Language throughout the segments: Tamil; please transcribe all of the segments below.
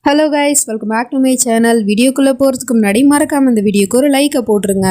Hello guys, welcome back to my channel. வீடியோக்குள்ளே போகிறதுக்கு முன்னாடி மறக்காமல் இந்த வீடியோக்கு ஒரு லைக்கை போட்டுருங்க.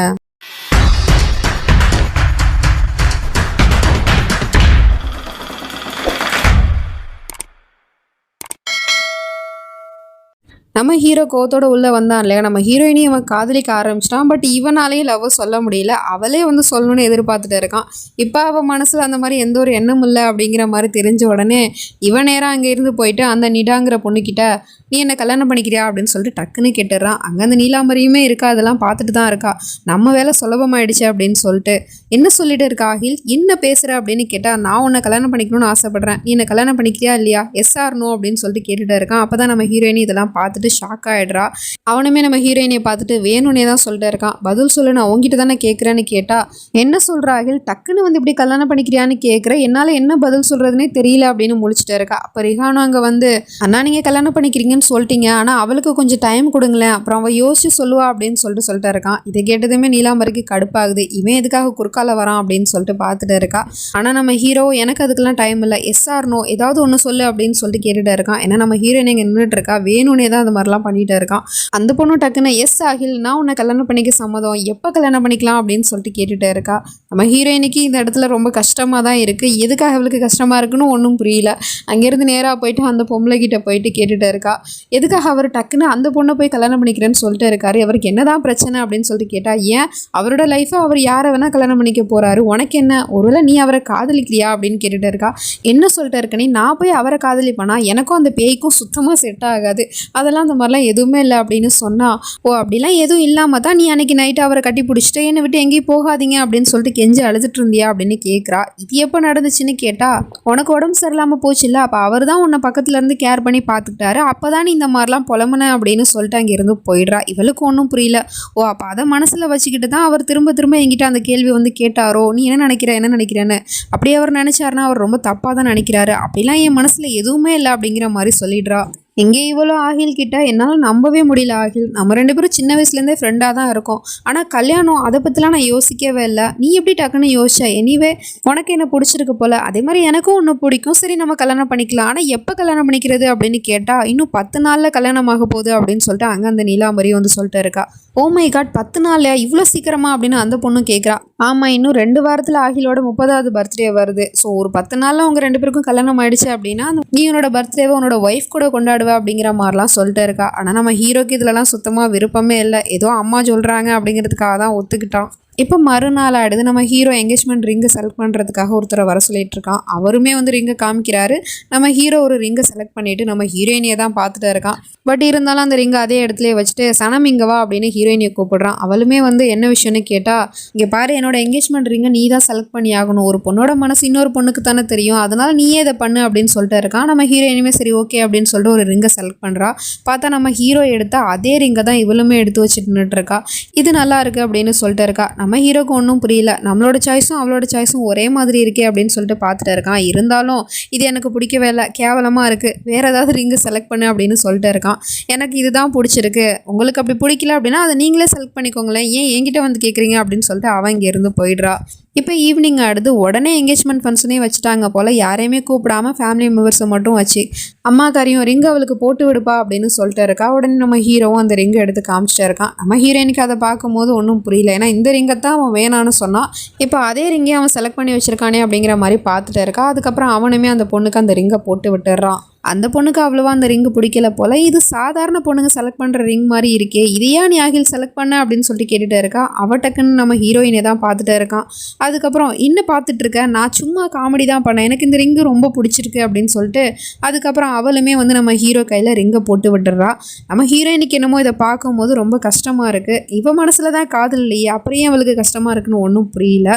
நம்ம ஹீரோ கோத்தோட உள்ளே வந்தான் இல்லையா, நம்ம ஹீரோயினையும் அவன் காதலிக்க ஆரம்பிச்சிட்டான். பட் இவனாலேயும் லவ் சொல்ல முடியல. அவளே சொல்லணும்னு எதிர்பார்த்துட்டு இருக்கான். இப்போ அவன் மனசில் அந்த மாதிரி எந்த ஒரு எண்ணம் இல்லை அப்படிங்கிற மாதிரி தெரிஞ்ச உடனே இவன் நேராக அங்கே இருந்து போயிட்டு அந்த நிடாங்கிற பொண்ணுக்கிட்ட நீ என்ன கல்யாணம் பண்ணிக்கிறியா அப்படின்னு சொல்லிட்டு டக்குன்னு கேட்டுடுறான். அங்கே அந்த நீலாம்பரியுமே இருக்கா, அதெல்லாம் பார்த்துட்டு தான் இருக்கா. நம்ம வேலை சுலபமாயிடுச்சு அப்படின்னு சொல்லிட்டு என்ன சொல்லிட்டு இருக்கா அகில், என்ன பேசுகிற அப்படின்னு கேட்டால் நான் உன்னை கல்யாணம் பண்ணிக்கணும்னு ஆசைப்பட்றேன், நீ என்ன கல்யாணம் பண்ணிக்கிறியா இல்லையா, எஸ் ஆர் நோ அப்படின்னு சொல்லிட்டு கேட்டுட்டு இருக்கான். அப்போ தான் நம்ம ஹீரோயினி இதெல்லாம் பார்த்துட்டு ஷாக் ஆகிடுறா. அவனுமே நம்ம ஹீரோயினியை பார்த்துட்டு வேணும்னே தான் சொல்லிட்டு இருக்கான். பதில் சொல்லு, நான் உங்ககிட்ட தானே கேட்குறேன்னு கேட்டா என்ன சொல்கிறா அகில், டக்குன்னு இப்படி கல்யாணம் பண்ணிக்கிறியான்னு கேட்குறேன், என்னால் என்ன பதில் சொல்கிறதுனே தெரியல அப்படின்னு முழிச்சிட்டு இருக்கா. அப்போ ரிஹானும் அங்கே அண்ணா நீங்கள் கல்யாணம் பண்ணிக்கிறீங்கன்னு சொல்லிட்டீங்க, ஆனால் அவளுக்கு கொஞ்சம் டைம் கொடுங்களேன், அப்புறம் அவள் யோசிச்சு சொல்லுவா அப்படின்னு சொல்லிட்டு இருக்கான். இதை கேட்டதுமே நீலாம்பரிக்கு கடுப்பாகுது. இவன் எதுக்காக குறுக்கால வரான் அப்படின்னு சொல்லிட்டு பார்த்துட்டு இருக்கா. ஆனால் நம்ம ஹீரோ எனக்கு அதுக்கெல்லாம் டைம் இல்லை, எஸ் ஆர் நோ ஏதாவது ஒன்று சொல்லு அப்படின்னு சொல்லிட்டு கேட்டுட்டு இருக்கான். ஏன்னா நம்ம ஹீரோயின் இங்கே நின்றுட்டு இருக்கா, வேணும்னே தான் அந்த மாதிரிலாம் பண்ணிட்டு இருக்கான். அந்த பொண்ணு டக்குன்னு எஸ் ஆகில், நான் உன்னை கல்யாணம் பண்ணிக்க சம்மதம், எப்போ கல்யாணம் பண்ணிக்கலாம் அப்படின்னு சொல்லிட்டு கேட்டுட்டு இருக்கா. நம்ம ஹீரோயினுக்கு இந்த இடத்துல ரொம்ப கஷ்டமாக தான் இருக்குது. எதுக்காக அவளுக்கு கஷ்டமாக இருக்குன்னு ஒன்றும் புரியல. அங்கேருந்து நேராக போயிட்டு அந்த பொம்பளை கிட்ட போயிட்டு கேட்டுட்டு இருக்கா. எதுக்காக அவர் டக்குன்னு அந்த பொண்ணை போய் கல்யாணம் பண்ணிக்கிறேன்னு சொல்லிட்டு இருக்காரு, அவருக்கு என்னதான் பிரச்சனை அப்படின்னு சொல்லிட்டு கேட்டால் ஏன் அவரோட லைஃப்பை அவர் யாரை வேணால் கல்யாணம் பண்ணிக்க போகிறாரு, உனக்கு என்ன, ஒருவேளை நீ அவரை காதலிக்கிறியா அப்படின்னு கேட்டுட்டு இருக்கா. என்ன சொல்லிட்டு இருக்க நீ, நான் போய் அவரை காதலிப்பேனா, எனக்கும் அந்த பேய்க்கும் சுத்தமாக செட் ஆகாது, அதெல்லாம் அந்த மாதிரிலாம் எதுவுமே இல்லை அப்படின்னு சொன்னா, ஓ அப்படிலாம் எதுவும் இல்லாமல் தான் நீ அன்னைக்கு நைட்டு அவரை கட்டி பிடிச்சிட்டு என்னை விட்டு எங்கேயும் போகாதீங்க அப்படின்னு சொல்லிட்டு கெஞ்சி அழுதுட்டு இருந்தியா அப்படின்னு கேட்குறா. இது எப்போ நடந்துச்சுன்னு கேட்டா, உனக்கு உடம்பு சரியில்லாமல் போச்சு இல்லை, அப்போ அவர் தான் உன்னை பக்கத்துல இருந்து கேர் பண்ணி பார்த்துக்கிட்டாரு, அப்போ தான் நீ இந்த மாதிரிலாம் புலம்புன அப்படின்னு சொல்லிட்டு அங்கேருந்து போயிடுறா. இவளுக்கு ஒன்றும் புரியல. ஓ அப்போ அதை மனசில் வச்சுக்கிட்டு தான் அவர் திரும்ப திரும்ப என்கிட்ட அந்த கேள்வி கேட்டாரோ, நீ என்ன நினைக்கிறேன்னு. அப்படி அவர் நினைச்சாருன்னா அவர் ரொம்ப தப்பாக தான் நினைக்கிறாரு, அப்படிலாம் என் மனசில் எதுவுமே இல்லை அப்படிங்கிற மாதிரி சொல்லிடுறா. எங்கே இவ்வளோ ஆகில் கிட்ட என்னால் நம்பவே முடியல ஆகில், நம்ம ரெண்டு பேரும் சின்ன வயசுலேருந்தே ஃப்ரெண்டாக தான் இருக்கோம், ஆனால் கல்யாணம் அதை பற்றிலாம் நான் யோசிக்கவே இல்லை, நீ எப்படி டக்குன்னு யோசிச்ச, எனிவே உனக்கு என்ன பிடிச்சிருக்கு போல், அதே மாதிரி எனக்கும் ஒன்று பிடிக்கும், சரி நம்ம கல்யாணம் பண்ணிக்கலாம், ஆனால் எப்போ கல்யாணம் பண்ணிக்கிறது அப்படின்னு கேட்டால் இன்னும் 10 நாளில் கல்யாணம் ஆக போகுது அப்படின்னு சொல்லிட்டு அங்கே அந்த நீலாம்பரி சொல்லிட்டு இருக்கா. ஓ மை காட், 10 நாள்லையா, இவ்வளோ சீக்கிரமா அப்படின்னு அந்த பொண்ணு கேட்குறா. ஆமாம், இன்னும் 2 வாரத்தில் ஆகிலோட 30வது பர்த்டே வருது. ஸோ ஒரு 10 நாளில் அவங்க 2 பேருக்கும் கல்யாணம் ஆயிடுச்சு அப்படின்னா நீ உன்னோட பர்த்டேவை உன்னோட ஒய்ஃப் கூட கொண்டாடுவ அப்படிங்கிற மாதிரிலாம் சொல்லிட்டு இருக்கா. ஆனால் நம்ம ஹீரோக்கு இதுலலாம் சுத்தமாக விருப்பமே இல்லை, ஏதோ அம்மா சொல்கிறாங்க அப்படிங்கிறதுக்காக தான் ஒத்துக்கிட்டான். இப்போ மறுநாள் ஆகிடுது. நம்ம ஹீரோ என்கேஜ்மெண்ட் ரிங்கை செலக்ட் பண்ணுறதுக்காக ஒருத்தரை வர சொல்லிட்டு இருக்கான். அவருமே ரிங்கை காமிக்கிறாரு. நம்ம ஹீரோ ஒரு ரிங்கை செலக்ட் பண்ணிவிட்டு நம்ம ஹீரோயினியை தான் பார்த்துட்டு இருக்கான். பட் இருந்தாலும் அந்த ரிங்கை அதே இடத்துல வச்சுட்டு சனம் இங்கே வா அப்படின்னு ஹீரோயினியை கூப்பிடுறான். அவளுமே என்ன விஷயம்னு கேட்டால், இங்கே பாரு என்னோட என்கேஜ்மெண்ட் ரிங்கை நீ தான் செலக்ட் பண்ணி ஆகணும், ஒரு பொண்ணோட மனசு இன்னொரு பொண்ணுக்கு தானே தெரியும், அதனால் நீயே இதை பண்ணு அப்படின்னு சொல்லிட்டு இருக்கான். நம்ம ஹீரோயினுமே சரி ஓகே அப்படின்னு சொல்லிட்டு ஒரு ரிங்கை செலக்ட் பண்ணுறா. பார்த்தா நம்ம ஹீரோ எடுத்தால் அதே ரிங்கை தான் இவளுமே எடுத்து வச்சுட்டு நின்றுட்டுருக்கா. இது நல்லா இருக்குது அப்படின்னு சொல்லிட்டு இருக்கா. நம்ம ஹீரோக்கு ஒன்றும் புரியல, நம்மளோட சாய்ஸும் அவளோட சாய்ஸும் ஒரே மாதிரி இருக்கே அப்படின்னு சொல்லிட்டு பார்த்துட்டு இருக்கான். இருந்தாலும் இது எனக்கு பிடிக்கவே இல்லை, கேவலமாக இருக்குது, வேறு ஏதாவது ரிங்கு செலக்ட் பண்ணு அப்படின்னு சொல்லிட்டு இருக்கான். எனக்கு இதுதான் பிடிச்சிருக்கு, உங்களுக்கு அப்படி பிடிக்கல அப்படின்னா அதை நீங்களே செலக்ட் பண்ணிக்கோங்களேன், ஏன் என்கிட்ட கேட்குறீங்க அப்படின்னு சொல்லிட்டு அவன் இங்கேருந்து போயிடுறா. இப்போ ஈவினிங் ஆடுது. உடனே என்கேஜ்மெண்ட் ஃபங்க்ஷனே வச்சுட்டாங்க போல், யாரையுமே கூப்பிடாமல் ஃபேமிலி மெம்பர்ஸை மட்டும் வச்சு அம்மாக்காரியும் ரிங் அவளுக்கு போட்டு விடுப்பா அப்படின்னு சொல்லிட்டு இருக்கா. உடனே நம்ம ஹீரோவும் அந்த ரிங்கை எடுத்து காமிச்சிட்டு இருக்கான். நம்ம ஹீரோயினுக்கு அதை பார்க்கும்போது ஒன்றும் புரியல, ஏன்னா இந்த ரிங்கை தான் அவன் வேணான்னு சொன்னான், இப்போ அதே ரிங்கே அவன் செலக்ட் பண்ணி வச்சுருக்கானே அப்படிங்கிற மாதிரி பார்த்துட்டு இருக்கா. அதுக்கப்புறம் அவனுமே அந்த பொண்ணுக்கு அந்த ரிங்கை போட்டு விட்டுடுறான். அந்த பொண்ணுக்கு அவ்வளோவா அந்த ரிங்கு பிடிக்கல போல், இது சாதாரண பொண்ணுங்க செலக்ட் பண்ணுற ரிங் மாதிரி இருக்கே, இதையா நீ ஆகில் செலக்ட் பண்ண அப்படின்னு சொல்லிட்டு கேட்டுகிட்டே இருக்கா. அவட்டக்குன்னு நம்ம ஹீரோயினை தான் பார்த்துட்டே இருக்கான். அதுக்கப்புறம் இன்னும் பார்த்துட்ருக்கேன், நான் சும்மா காமெடி தான் பண்ணேன், எனக்கு இந்த ரிங்கு ரொம்ப பிடிச்சிருக்கு அப்படின்னு சொல்லிட்டு அதுக்கப்புறம் அவளுமே நம்ம ஹீரோ கையில் ரிங்கை போட்டு விட்டுறா. நம்ம ஹீரோயினுக்கு என்னமோ இதை பார்க்கும்போது ரொம்ப கஷ்டமாக இருக்குது. இவ மனசில் தான் காதல் இல்லையே, அப்புறம் ஏன் அவளுக்கு கஷ்டமாக இருக்குன்னு ஒன்றும் புரியல.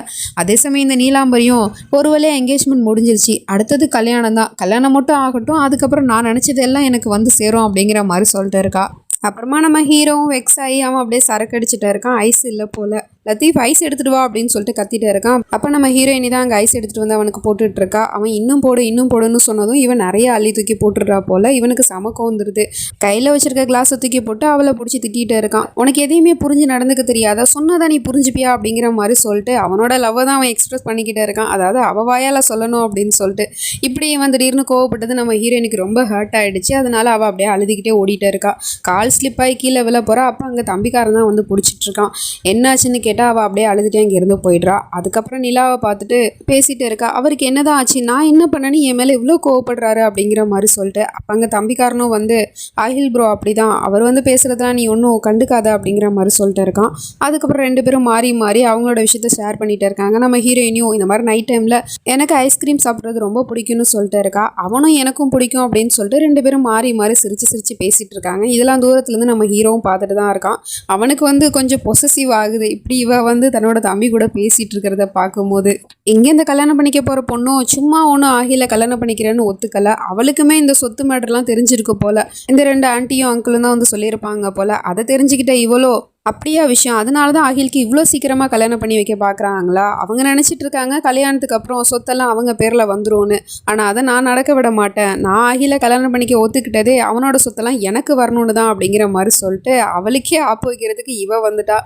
அதே சமயம் இந்த நீலாம்பரியும் ஒரு வேளையை என்கேஜ்மெண்ட் முடிஞ்சிருச்சு, அடுத்தது கல்யாணம் தான், கல்யாணம் மட்டும் ஆகட்டும், அதுக்கப்புறம் நான் நினச்சதெல்லாம் எனக்கு சேரும் அப்படிங்கிற மாதிரி சொல்லிட்டு இருக்கா. அப்புறமா நம்ம ஹீரோவும் வெக்ஸ் ஆகி அவன் அப்படியே சரக்கு அடிச்சுட்டு இருக்கான். ஐஸ் இல்லை போல். லத்தீஃப் ஐஸ் எடுத்துட்டு வா அப்படின்னு சொல்லிட்டு கத்திட்டு இருக்கான். அப்போ நம்ம ஹீரோயினி தான் அங்கே ஐஸ் எடுத்துட்டு வந்து அவனுக்கு போட்டுட்டு இருக்கா. அவன் இன்னும் போடுன்னு சொன்னதும் இவன் நிறைய அள்ளி தூக்கி போட்டுடுறா போல. இவனுக்கு சமக்கம் வந்துடுது. கையில் வச்சிருக்க கிளாஸை தூக்கி போட்டு அவளை பிடிச்சி திட்டிகிட்டு இருக்கான். உனக்கு எதையுமே புரிஞ்சு நடந்துக்க தெரியாதா, சொன்னதான் நீ புரிஞ்சுப்பியா அப்படிங்கிற மாதிரி சொல்லிட்டு அவனோட லவ்வை தான் அவன் எக்ஸ்பிரஸ் பண்ணிக்கிட்டே இருக்கான். அதாவது அவ வாயால் சொல்லணும் அப்படின்னு சொல்லிட்டு. இப்படி இவன் திடீர்னு கோவப்பட்டது நம்ம ஹீரோயினுக்கு ரொம்ப ஹர்ட் ஆகிடுச்சு. அதனால அவள் அப்படியே அழுதுகிட்டே ஓடிட்டே இருக்கா. கால் ஸ்லிப் ஆகி கீழே விழ போகிறா. அப்போ அங்கே தம்பிக்காரன் தான் வந்து பிடிச்சிட்டு இருக்கான். என்னாச்சுன்னு கேட்டால் அவள் அப்படியே அழுதுகிட்டே அங்கே இருந்து போயிடுறா. அதுக்கப்புறம் நிலாவை பார்த்துட்டு பேசிகிட்டு இருக்கா. அவருக்கு என்னதான் ஆச்சு, நான் என்ன பண்ணேன்னு என் மேலே இவ்வளோ கோவப்படுறாரு அப்படிங்கிற மாதிரி சொல்லிட்டு. அப்போ அங்கே தம்பிக்காரனும் வந்து ஆஹில் ப்ரோ அப்படி தான், அவர் வந்து பேசுகிறதுலாம் நீ ஒன்றும் கண்டுக்காத அப்படிங்கிற மாதிரி சொல்லிட்டு இருக்கான். அதுக்கப்புறம் ரெண்டு பேரும் மாறி மாறி அவங்களோட விஷயத்த ஷேர் பண்ணிகிட்டே இருக்காங்க. நம்ம ஹீரோயினியும் இந்த மாதிரி நைட் டைமில் எனக்கு ஐஸ்கிரீம் சாப்பிட்றது ரொம்ப பிடிக்கும்னு சொல்லிட்டு இருக்கா. அவனும் எனக்கும் பிடிக்கும் அப்படின்னு சொல்லிட்டு ரெண்டு பேரும் மாறி மாறி சிரிச்சு பேசிகிட்டு இருக்காங்க. இதெல்லாம் தூரத்துலேருந்து நம்ம ஹீரோவும் பார்த்துட்டு தான் இருக்கான். அவனுக்கு வந்து கொஞ்சம் பொசசிவ் ஆகுது. இப்படி இவ வந்து தன்னோட தம்பி கூட பேசிகிட்டு இருக்கிறத பார்க்கும்போது. இங்கே இந்த கல்யாணம் பண்ணிக்க போகிற பொண்ணும் சும்மா ஒன்றும் ஆகில கல்யாணம் பண்ணிக்கிறேன்னு ஒத்துக்கலை. அவளுக்குமே இந்த சொத்து மேட்டர்லாம் தெரிஞ்சிருக்கு போல். இந்த ரெண்டு ஆண்டியும் அங்கிளும் தான் வந்து சொல்லியிருப்பாங்க போல். அதை தெரிஞ்சுக்கிட்ட இவளோ அப்படியா விஷயம், அதனால தான் அகிலுக்கு இவ்வளோ சீக்கிரமாக கல்யாணம் பண்ணி வைக்க பார்க்குறாங்களா. அவங்க நினச்சிட்டு இருக்காங்க கல்யாணத்துக்கு அப்புறம் சொத்தெல்லாம் அவங்க பேரில் வந்துரும்னு. ஆனால் அதை நான் நடக்க விட மாட்டேன். நான் அகிலை கல்யாணம் பண்ணிக்க ஒத்துக்கிட்டதே அவனோட சொத்தெல்லாம் எனக்கு வரணும்னு தான் அப்படிங்கிற மாதிரி சொல்லிட்டு அவளுக்கே ஆப்பு வைக்கிறதுக்கு இவ வந்துட்டா.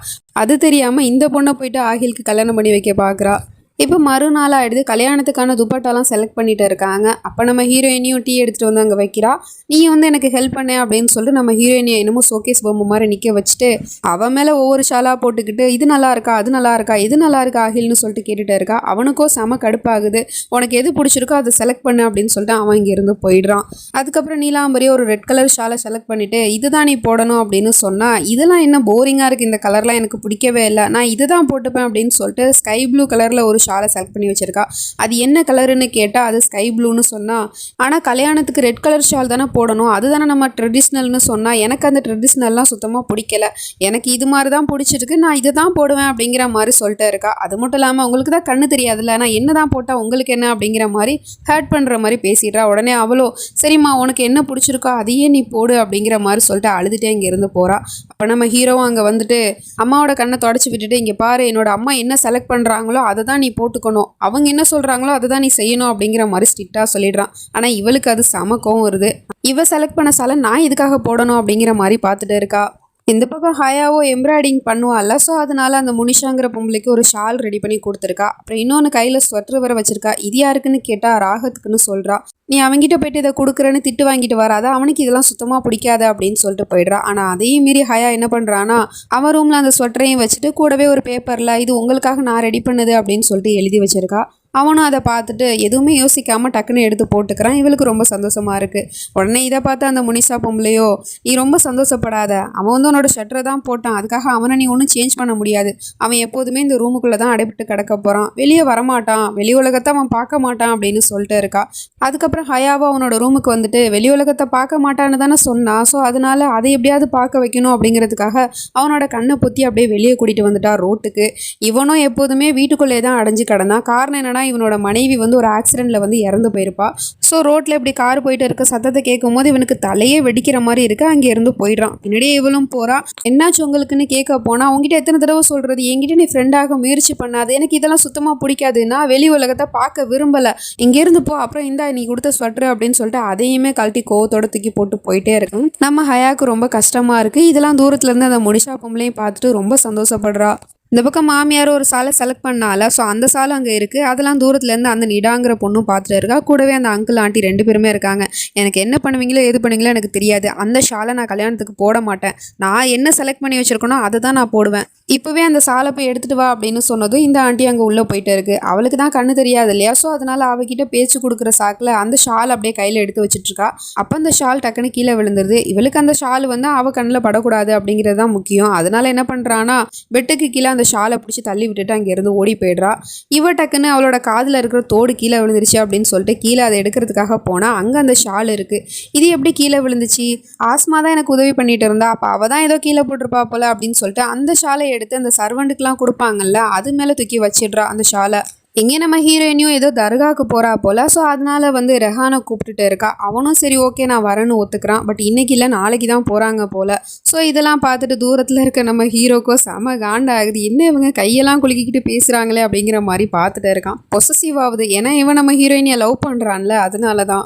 அது தெரியாமல் இந்த பொண்ணை போயிட்டு அகிலுக்கு கல்யாணம் பண்ணி வைக்க பார்க்குறா. இப்போ மறுநாள் ஆகிடுது. கல்யாணத்துக்கான துப்பட்டாலாம் செலக்ட் பண்ணிட்டு இருக்காங்க. அப்போ நம்ம ஹீரோயினியும் டீ எடுத்துகிட்டு வந்து அங்கே வைக்கிறா. நீ வந்து எனக்கு ஹெல்ப் பண்ண அப்படின்னு சொல்லிட்டு நம்ம ஹீரோயினியை என்னமோ ஷோகேஸ் பொம்மை மாதிரி நிற்க வச்சுட்டு அவன் மேலே ஒவ்வொரு ஷாலாக போட்டுக்கிட்டு இது நல்லா இருக்கா, அது நல்லா இருக்கா, இது நல்லா இருக்கா அகில்னு சொல்லிட்டு கேட்டுகிட்டே இருக்கா. அவனுக்கோ செம கடுப்பாகுது. உனக்கு எது பிடிச்சிருக்கோ அதை செலக்ட் பண்ணு அப்படின்னு சொல்லிட்டு அவன் இங்கேருந்து போயிடுறான். அதுக்கப்புறம் நீலாம்பரி ஒரு ரெட் கலர் ஷாலை செலக்ட் பண்ணிவிட்டு இதுதான் நீ போடணும் அப்படின்னு சொன்னால் இதெல்லாம் என்ன போரிங்காக இருக்குது, இந்த கலர்லாம் எனக்கு பிடிக்கவே இல்லை, நான் இதுதான் போட்டுப்பேன் அப்படின்னு சொல்லிட்டு ஸ்கை ப்ளூ கலரில் ஒரு ஷாலை செலக்ட் பண்ணி வச்சிருக்கா. அது என்ன கலருன்னு கேட்டால் அது ஸ்கை ப்ளூன்னு சொன்னா. ஆனால் கல்யாணத்துக்கு ரெட் கலர் ஷால் தானே போடணும், அதுதானே நம்ம ட்ரெடிஷ்னல்னு சொன்னால் எனக்கு அந்த ட்ரெடிஷ்னல்லாம் சுத்தமாக பிடிக்கல, எனக்கு இது மாதிரி தான் பிடிச்சிருக்கு, நான் இதை தான் போடுவேன் அப்படிங்கிற மாதிரி சொல்லிட்டு இருக்கா. அது மட்டும் இல்லாமல் உங்களுக்கு தான் கண்ணு தெரியாதுல்ல, நான் என்ன தான் போட்டால் உங்களுக்கு என்ன அப்படிங்கிற மாதிரி ஹர்ட் பண்ணுற மாதிரி பேசிடுறா. உடனே அவளோ சரிம்மா உனக்கு என்ன பிடிச்சிருக்கோ அதையே நீ போடு அப்படிங்கிற மாதிரி சொல்லிட்டு அழுதுகிட்டே இங்கேருந்து போகிறா. அப்போ நம்ம ஹீரோவும் அங்கே வந்துட்டு அம்மாவோட கண்ணை தொடச்சி விட்டுட்டு இங்கே பாரு என்னோட அம்மா என்ன செலக்ட் பண்ணுறாங்களோ அதை தான் நீ போட்டுக்கணும், அவங்க என்ன சொல்கிறாங்களோ அதை தான் நீ செய்யணும் அப்படிங்கிற மாதிரி ஸ்ட்ரிக்டாக சொல்லிடுறான். ஆனால் இவளுக்கு அது சமக்கம் வருது. இவ செலக்ட் பண்ண சாலை நான் இதுக்காக போடணும் அப்படிங்கிற மாதிரி பார்த்துட்டு இருக்கா. இந்த பக்கம் ஹயாவோ எம்ப்ராய்டிங் பண்ணுவாள்ல, ஸோ அதனால அந்த முனிஷாங்கிற பொம்பளைக்கு ஒரு ஷால் ரெடி பண்ணி கொடுத்துருக்கா. அப்புறம் இன்னொன்று கையில் ஸ்வெட்டர் வர வச்சிருக்கா. இது யாருக்குன்னு கேட்டால் ராகத்துக்குன்னு சொல்கிறா. நீ அவங்ககிட்ட போயிட்டு இதை கொடுக்குறேன்னு திட்டு வாங்கிட்டு வராதா, அவனுக்கு இதெல்லாம் சுத்தமாக பிடிக்காது அப்படின்னு சொல்லிட்டு போயிடுறா. ஆனால் அதையும் மீறி ஹயா என்ன பண்ணுறான்னா அவன் ரூமில் அந்த ஸ்வெட்டரையும் வச்சுட்டு கூடவே ஒரு பேப்பரில் இது உங்களுக்காக நான் ரெடி பண்ணுது அப்படின்னு சொல்லிட்டு எழுதி வச்சிருக்கா. அவனும் அதை பார்த்துட்டு எதுவுமே யோசிக்காமல் டக்குன்னு எடுத்து போட்டுக்கிறான். இவளுக்கு ரொம்ப சந்தோஷமாக இருக்குது. உடனே இதை பார்த்து அந்த முனிஷா பொம்பளையோ நீ ரொம்ப சந்தோஷப்படாத, அவன் வந்து உன்னோட ஷட்டரை தான் போட்டான், அதுக்காக அவனை நீ ஒன்றும் சேஞ்ச் பண்ண முடியாது, அவன் எப்போதுமே இந்த ரூமுக்குள்ளே தான் அடைபட்டு கிடக்க போகிறான், வெளியே வரமாட்டான், வெளி உலகத்தை அவன் பார்க்க மாட்டான் அப்படின்னு சொல்லிட்டு இருக்கா. அதுக்கப்புறம் ஹயாவா அவனோட ரூமுக்கு வந்துட்டு வெளி உலகத்தை பார்க்க மாட்டான்னு தானே சொன்னான், ஸோ அதனால அதை எப்படியாவது பார்க்க வைக்கணும் அப்படிங்கிறதுக்காக அவனோட கண்ணை பொத்தி அப்படியே வெளியே கூட்டிகிட்டு வந்துட்டா ரோட்டுக்கு. இவனும் எப்போதுமே வீட்டுக்குள்ளே தான் அடைஞ்சு கிடந்தான். காரணம் என்னன்னா இவனோட மனைவி வந்து ஒரு ஆக்சிடென்ட்ல வந்து இறந்து போயிருப்பா. ஸோ ரோட்ல இப்படி கார் போயிட்டு இருக்க சத்தத்தை கேட்கும் போது இவனுக்கு தலையே வெடிக்கிற மாதிரி இருக்கு. அங்கே இருந்து போயிடுறான். பின்னாடியே இவளும் போறா. என்னாச்சு உங்களுக்குன்னு கேட்க போனா உங்ககிட்ட எத்தனை தடவை சொல்றது, என்கிட்ட நீ ஃப்ரெண்டாக முயற்சி பண்ணாது, எனக்கு இதெல்லாம் சுத்தமா பிடிக்காது, நான் வெளி உலகத்தை பார்க்க விரும்பல, இங்க இருந்து போ, அப்புறம் இந்தா நீ கொடுத்த ஸ்வெட்டர் அப்படின்னு சொல்லிட்டு அதையுமே கழட்டி கோவத்தோட தூக்கி போட்டு போயிட்டே இருக்கும். நம்ம ஹயாக்கு ரொம்ப கஷ்டமா இருக்கு. இதெல்லாம் தூரத்துல இருந்து அந்த முனிஷா பொம்பளையும் பார்த்துட்டு ரொம்ப சந்தோஷப்படுறா. இந்த பக்கம் மாமியார் ஒரு சாலை செலக்ட் பண்ணால, ஸோ அந்த சாலை அங்கே இருக்குது. அதெல்லாம் தூரத்துலேருந்து அந்த நிடாங்கிற பொண்ணும் பார்த்துட்டு இருக்கா. கூடவே அந்த அங்கிள் ஆண்டி ரெண்டு பேருமே இருக்காங்க. எனக்கு என்ன பண்ணுவீங்களோ எது பண்ணுவீங்களோ எனக்கு தெரியாது, அந்த ஷாலை நான் கல்யாணத்துக்கு போட மாட்டேன், நான் என்ன செலக்ட் பண்ணி வச்சுருக்கனோ அதை தான் நான் போடுவேன், இப்போவே அந்த சாலை போய் எடுத்துகிட்டு வா அப்படின்னு சொன்னதும் இந்த ஆண்டி அங்கே உள்ளே போயிட்டு இருக்குது. அவளுக்கு தான் கண்ணு தெரியாது இல்லையா, ஸோ அதனால் அவகிட்ட பேச்சு கொடுக்குற சாக்கில் அந்த ஷால் அப்படியே கையில் எடுத்து வச்சுட்ருக்கா. அப்போ அந்த ஷால் டக்குன்னு கீழே விழுந்துருது. இவளுக்கு அந்த ஷால் வந்து அவள் கண்ணில் படக்கூடாது அப்படிங்கிறது தான் முக்கியம். அதனால் என்ன பண்ணுறான்னா பெட்டுக்கு கீழே அந்த ஷாலை பிடிச்சி தள்ளி விட்டுட்டு அங்கேருந்து ஓடி போயிடுறா. இவ டக்குன்னு அவளோட காதில் இருக்கிற தோடு கீழே விழுந்துருச்சு அப்படின்னு சொல்லிட்டு கீழே அதை எடுக்கிறதுக்காக போனால் அங்கே அந்த ஷால் இருக்குது. இது எப்படி கீழே விழுந்துச்சு, ஆஸ்மா தான் எனக்கு உதவி பண்ணிட்டு இருந்தா, அப்போ அவள் தான் ஏதோ கீழே போட்டிருப்பா போல அப்படின்னு சொல்லிட்டு அந்த ஷாலை எடுத்து அந்த சர்வெண்ட்டுக்கெலாம் கொடுப்பாங்கல்ல அது மேலே தூக்கி வச்சிடுறா அந்த ஷாலை. எங்கே நம்ம ஹீரோயினியும் ஏதோ தர்காவுக்கு போகிறா போல். ஸோ அதனால் வந்து ரெஹானை கூப்பிட்டுட்டு இருக்கா. அவனும் சரி ஓகே நான் வரேன்னு ஒத்துக்கிறான். பட் இன்றைக்கி இல்லை நாளைக்கு தான் போகிறாங்க போல். ஸோ இதெல்லாம் பார்த்துட்டு தூரத்தில் இருக்க நம்ம ஹீரோக்கோ செம காண்டாகுது. என்ன இவங்க கையெல்லாம் குலுக்கிக்கிட்டு பேசுகிறாங்களே அப்படிங்கிற மாதிரி பார்த்துட்டு இருக்கான். பொசசிவ் ஆகுது. ஏன்னா இவன் நம்ம ஹீரோயினியை லவ் பண்ணுறான்ல, அதனால தான்.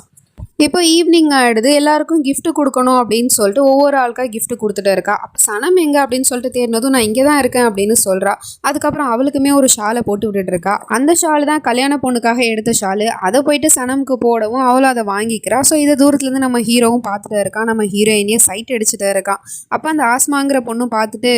இப்போ ஈவினிங் ஆகிடுது. எல்லாருக்கும் gift கொடுக்கணும் அப்படின்னு சொல்லிட்டு ஒவ்வொரு ஆளுக்கா gift கொடுத்துட்டு இருக்கா. அப்போ சனம் எங்கே அப்படின்னு சொல்லிட்டு தேடினதும் நான் இங்கே தான் இருக்கேன் அப்படின்னு சொல்கிறா. அதுக்கப்புறம் அவளுக்குமே ஒரு ஷாலை போட்டு விட்டுட்டு இருக்கா. அந்த ஷால் தான் கல்யாண பொண்ணுக்காக எடுத்த ஷாலு. அதை போயிட்டு சனமுக்கு போடவும் அவளும் அதை வாங்கிக்கிறா. ஸோ இதை தூரத்துலேருந்து நம்ம ஹீரோவும் பார்த்துட்டு இருக்கான். நம்ம ஹீரோயினியை சைட் அடிச்சுட்டு இருக்கான். அப்போ அந்த ஆஸ்மாங்கிற பொண்ணும் பார்த்துட்டு,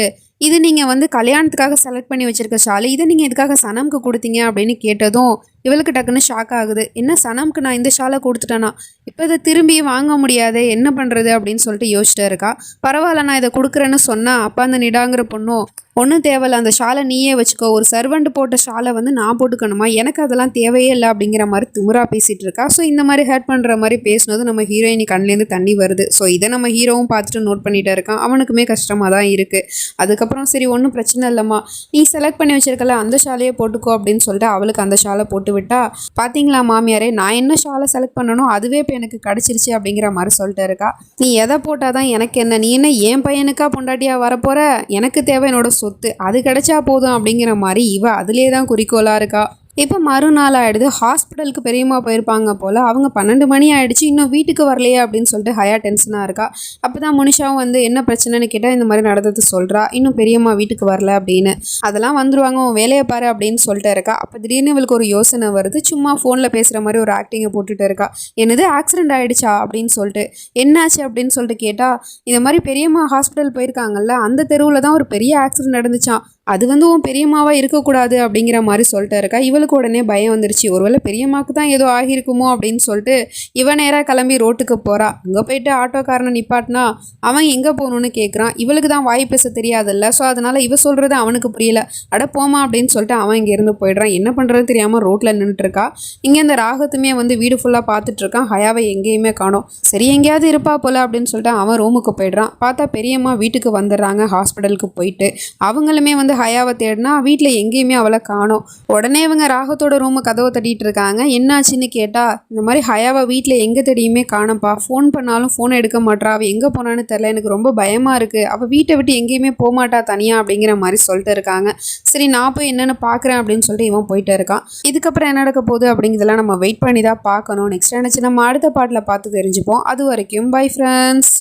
இது நீங்கள் வந்து கல்யாணத்துக்காக செலக்ட் பண்ணி வச்சுருக்க ஷாலு, இதை நீங்கள் எதுக்காக சனமுக்கு கொடுத்தீங்க அப்படின்னு கேட்டதும் இவளுக்கு டக்குன்னு ஷாக் ஆகுது. என்ன சனமுக்கு நான் இந்த ஷாலை கொடுத்துட்டேனா, இப்போ இதை திரும்பி வாங்க முடியாதே, என்ன பண்ணுறது அப்படின்னு சொல்லிட்டு யோசிச்சுட்டு இருக்கா. பரவாயில்ல நான் இதை கொடுக்குறேன்னு சொன்னால் அப்போ அந்த நிடாங்கிற பொண்ணும், ஒன்றும் தேவையில்ல அந்த ஷாலை நீயே வச்சுக்கோ, ஒரு சர்வெண்ட் போட்ட ஷாலை வந்து நான் போட்டுக்கணுமா, எனக்கு அதெல்லாம் தேவையே இல்லை அப்படிங்கிற மாதிரி திமிரா பேசிகிட்டு இருக்கா. ஸோ இந்த மாதிரி ஹர்ட் பண்ணுற மாதிரி பேசினது நம்ம ஹீரோயினி கண்லேருந்து தண்ணி வருது. ஸோ இதை நம்ம ஹீரோவும் பார்த்துட்டு நோட் பண்ணிகிட்டே இருக்கான். அவனுக்குமே கஷ்டமாக தான் இருக்குது. அதுக்கப்புறம் சரி ஒன்றும் பிரச்சனை இல்லைம்மா, நீ செலக்ட் பண்ணி வச்சிருக்கல அந்த ஷாலையே போட்டுக்கோ அப்படின்னு சொல்லிட்டு அவளுக்கு அந்த ஷாலை போட்டு விட்டா. பார்த்தீங்களா மாமியாரே, நான் என்ன ஷாலை செலக்ட் பண்ணணும் அதுவே இப்போ எனக்கு கிடச்சிருச்சு அப்படிங்கிற மாதிரி சொல்லிட்டு இருக்கா. நீ எதை போட்டால் தான் எனக்கு என்ன, நீ என்ன என் பையனுக்கா பொண்டாட்டியாக வரப்போகிற, எனக்கு தேவை என்னோட சொத்து, அது கிடைச்சா போதும் அப்படிங்கிற மாதிரி இவ அதிலே தான் குறிக்கோளாக இருக்கா. இப்போ மறுநாள் ஆகிடுது. ஹாஸ்பிட்டலுக்கு பெரியம்மா போயிருப்பாங்க போல். அவங்க 12 மணி ஆகிடுச்சு, இன்னும் வீட்டுக்கு வரலையே அப்படின்னு சொல்லிட்டு ஹையா டென்ஷனாக இருக்கா. அப்போ தான் முனிஷாவும் வந்து என்ன பிரச்சனைன்னு கேட்டால் இந்த மாதிரி நடந்தது சொல்கிறா. இன்னும் பெரியம்மா வீட்டுக்கு வரல அப்படின்னு. அதெல்லாம் வந்துருவாங்க, உன் வேலையை பாரு அப்படின்னு சொல்லிட்டு இருக்கா. அப்போ திடீர்னு இவளுக்கு ஒரு யோசனை வருது. சும்மா ஃபோனில் பேசுகிற மாதிரி ஒரு ஆக்டிங்கை போட்டுட்டு இருக்கா. என்னது ஆக்சிடென்ட் ஆகிடுச்சா அப்படின்னு சொல்லிட்டு, என்னாச்சு அப்படின்னு சொல்லிட்டு கேட்டால், இந்த மாதிரி பெரியம்மா ஹாஸ்பிட்டல் போயிருக்காங்கல்ல, அந்த தெருவில் தான் ஒரு பெரிய ஆக்சிடென்ட் நடந்துச்சான், அது வந்து உன் பெரியம்மாவாக இருக்கக்கூடாது அப்படிங்கிற மாதிரி சொல்லிட்டு இருக்கா. இவளுக்கு உடனே பயம் வந்துருச்சு. ஒருவேளை பெரியம்மாவுக்கு தான் ஏதோ ஆகியிருக்குமோ அப்படின்னு சொல்லிட்டு இவன் நேராக கிளம்பி ரோட்டுக்கு போகிறா. அங்கே போயிட்டு ஆட்டோக்காரனை நிப்பாட்டினா அவன் எங்கே போகணுன்னு கேட்குறான். இவளுக்கு தான் வாய் பேச தெரியாதுல்ல. ஸோ அதனால் இவ சொல்கிறது அவனுக்கு புரியல. அட போமா அப்படின்னு சொல்லிட்டு அவன் இங்கேருந்து போயிடுறான். என்ன பண்ணுறது தெரியாமல் ரோட்டில் நின்றுட்டுருக்கா. இங்கே இந்த ராகத்துமே வந்து வீடு ஃபுல்லாக பார்த்துட்ருக்கான். ஹயாவை எங்கேயுமே காணோம். சரி எங்கேயாவது இருப்பா போல அப்படின்னு சொல்லிட்டு அவன் ரூமுக்கு போயிடுறான். பார்த்தா பெரியம்மா வீட்டுக்கு வந்துடுறாங்க ஹாஸ்பிட்டலுக்கு போயிட்டு. அவங்களுமே வந்து ஹயாவை தேடினா வீட்டில் எங்கேயுமே அவளை காணோம். உடனே இவங்க ராகத்தோட ரூமு கதவை தட்டிகிட்டு இருக்காங்க. என்னாச்சுன்னு கேட்டால், இந்த மாதிரி ஹயாவை வீட்டில் எங்கே தேடியுமே காணப்பா, ஃபோன் பண்ணாலும் ஃபோன் எடுக்க மாட்டா, அவள் எங்கே போனான்னு தெரில, எனக்கு ரொம்ப பயமாக இருக்குது, அவள் வீட்டை விட்டு எங்கேயுமே போகமாட்டா தனியாக அப்படிங்கிற மாதிரி சொல்லிட்டு இருக்காங்க. சரி நான் போய் என்னென்னு பார்க்குறேன் அப்படின்னு சொல்லிட்டு இவன் போயிட்டு இருக்கான். இதுக்கப்புறம் என்ன நடக்க போகுது அப்படிங்கிறதெல்லாம் நம்ம வெயிட் பண்ணி தான் பார்க்கணும். நெக்ஸ்ட் நினச்சி நம்ம அடுத்த பாட்டில் பார்த்து தெரிஞ்சுப்போம். அது வரைக்கும் பை ஃப்ரெண்ட்ஸ்.